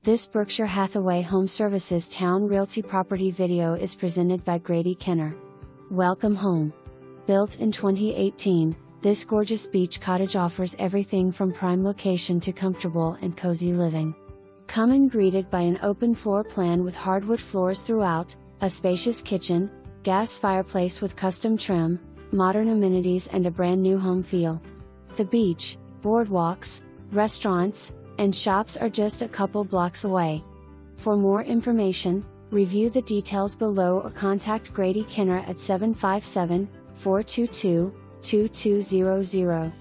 This Berkshire Hathaway HomeServices Towne Realty property video is presented by Grady Kenner. Welcome home. Built in 2018, this gorgeous beach cottage offers everything from prime location to comfortable and cozy living. Come and greeted by an open floor plan with hardwood floors throughout, a spacious kitchen, gas fireplace with custom trim, modern amenities and a brand new home feel. The beach, boardwalks, restaurants, and shops are just a couple blocks away. For more information, review the details below or contact Grady Kenner at 757-422-2200.